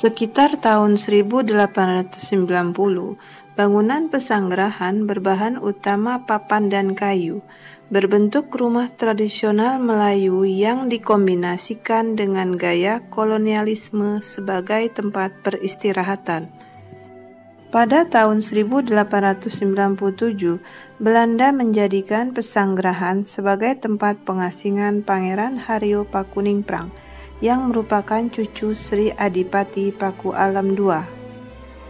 Sekitar tahun 1890, bangunan pesanggerahan berbahan utama papan dan kayu, berbentuk rumah tradisional Melayu yang dikombinasikan dengan gaya kolonialisme sebagai tempat peristirahatan. Pada tahun 1897, Belanda menjadikan pesanggerahan sebagai tempat pengasingan Pangeran Haryo Pakuningprang yang merupakan cucu Sri Adipati Paku Alam II.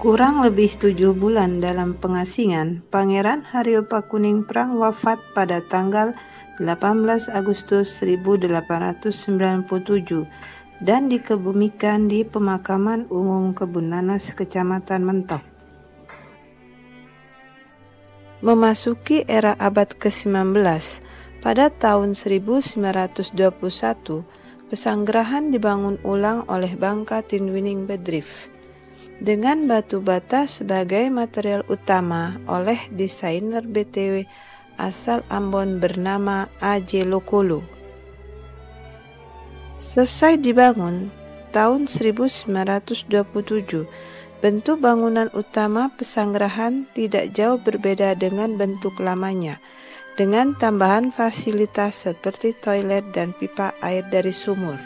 Kurang lebih 7 bulan dalam pengasingan, Pangeran Haryo Pakuningprang wafat pada tanggal 18 Agustus 1897 dan dikebumikan di Pemakaman Umum Kebun Nanas, Kecamatan Mentok. Memasuki era abad ke-19, pada tahun 1921, pesanggerahan dibangun ulang oleh Bangka Tinwining Bedrift dengan batu bata sebagai material utama oleh desainer BTW asal Ambon bernama A.J. Lokolo. Selesai dibangun tahun 1927, bentuk bangunan utama pesanggerahan tidak jauh berbeda dengan bentuk lamanya, dengan tambahan fasilitas seperti toilet dan pipa air dari sumur.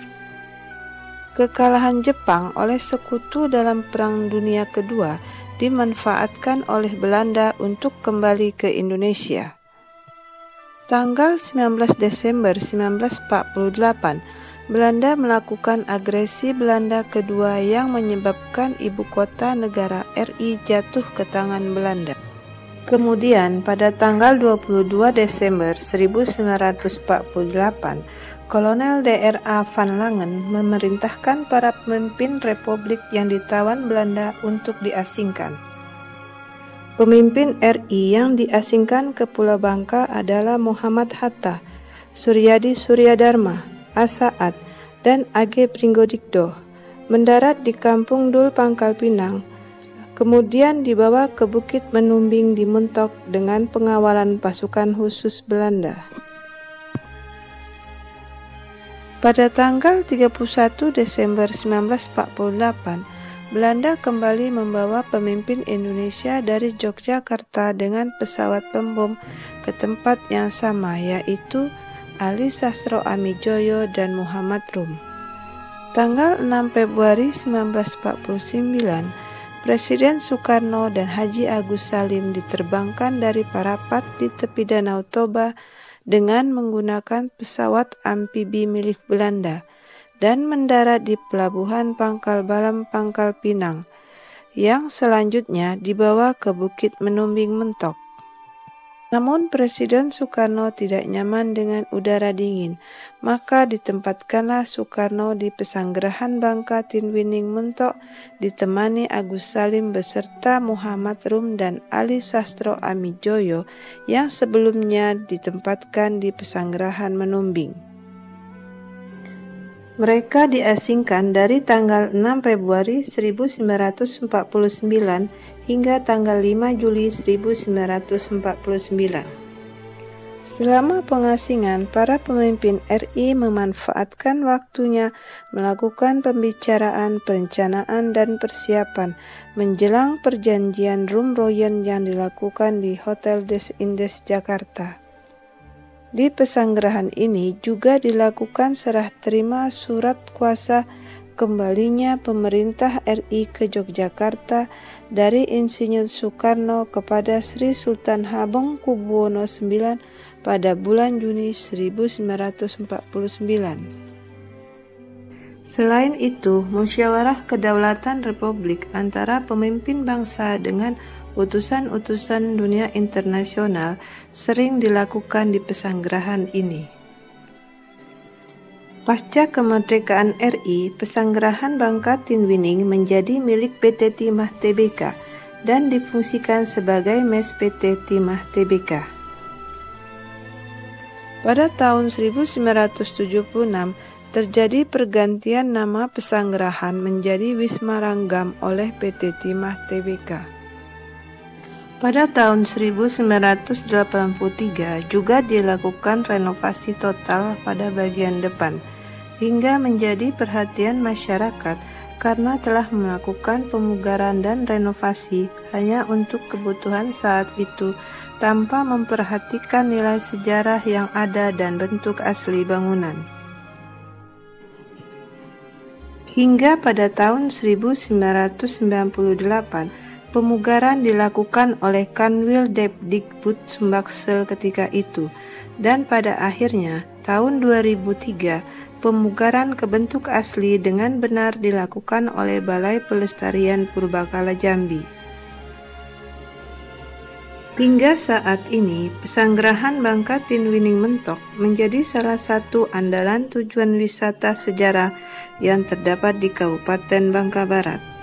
Kekalahan Jepang oleh sekutu dalam Perang Dunia Kedua dimanfaatkan oleh Belanda untuk kembali ke Indonesia. Tanggal 19 Desember 1948, Belanda melakukan agresi Belanda kedua yang menyebabkan ibu kota negara RI jatuh ke tangan Belanda. Kemudian pada tanggal 22 Desember 1948, Kolonel D.R.A. Van Langen memerintahkan para pemimpin republik yang ditawan Belanda untuk diasingkan. Pemimpin RI yang diasingkan ke Pulau Bangka adalah Muhammad Hatta, Suryadi Suryadharma, A. Saad, dan A.G. Pringgodikdo. Mendarat di Kampung Dul Pangkal Pinang, kemudian dibawa ke Bukit Menumbing di Mentok dengan pengawalan pasukan khusus Belanda. Pada tanggal 31 Desember 1948, Belanda kembali membawa pemimpin Indonesia dari Yogyakarta dengan pesawat pembom ke tempat yang sama, yaitu Ali Sastro Amijoyo dan Muhammad Rum. Tanggal 6 Februari 1949, Presiden Soekarno dan Haji Agus Salim diterbangkan dari Parapat di tepi Danau Toba dengan menggunakan pesawat amfibi milik Belanda dan mendarat di Pelabuhan Pangkal Balam Pangkal Pinang, yang selanjutnya dibawa ke Bukit Menumbing Mentok. Namun Presiden Soekarno tidak nyaman dengan udara dingin, maka ditempatkanlah Soekarno di pesanggerahan Bangka Tinwining Mentok ditemani Agus Salim beserta Muhammad Rum dan Ali Sastro Amijoyo yang sebelumnya ditempatkan di pesanggerahan Menumbing. Mereka diasingkan dari tanggal 6 Februari 1949 hingga tanggal 5 Juli 1949. Selama pengasingan, para pemimpin RI memanfaatkan waktunya melakukan pembicaraan, perencanaan, dan persiapan menjelang perjanjian Rumroyen yang dilakukan di Hotel Des Indes, Jakarta. Di pesanggerahan ini juga dilakukan serah terima surat kuasa kembalinya pemerintah RI ke Yogyakarta dari Insinyur Soekarno kepada Sri Sultan Hamengkubuwono IX pada bulan Juni 1949. Selain itu, musyawarah kedaulatan Republik antara pemimpin bangsa dengan utusan-utusan dunia internasional sering dilakukan di pesanggerahan ini. Pasca kemerdekaan RI, pesanggerahan Bangka Tinwining menjadi milik PT Timah Tbk dan difungsikan sebagai mes PT Timah Tbk. Pada tahun 1976, terjadi pergantian nama pesanggerahan menjadi Wisma Ranggam oleh PT Timah Tbk. Pada tahun 1983 juga dilakukan renovasi total pada bagian depan, hingga menjadi perhatian masyarakat karena telah melakukan pemugaran dan renovasi hanya untuk kebutuhan saat itu tanpa memperhatikan nilai sejarah yang ada dan bentuk asli bangunan. Hingga pada tahun 1998, pemugaran dilakukan oleh Kanwil Depdikbud Sumbaksel ketika itu, dan pada akhirnya tahun 2003, pemugaran ke bentuk asli dengan benar dilakukan oleh Balai Pelestarian Purbakala Jambi. Hingga saat ini, Pesanggerahan Bangka Tinwining Mentok menjadi salah satu andalan tujuan wisata sejarah yang terdapat di Kabupaten Bangka Barat.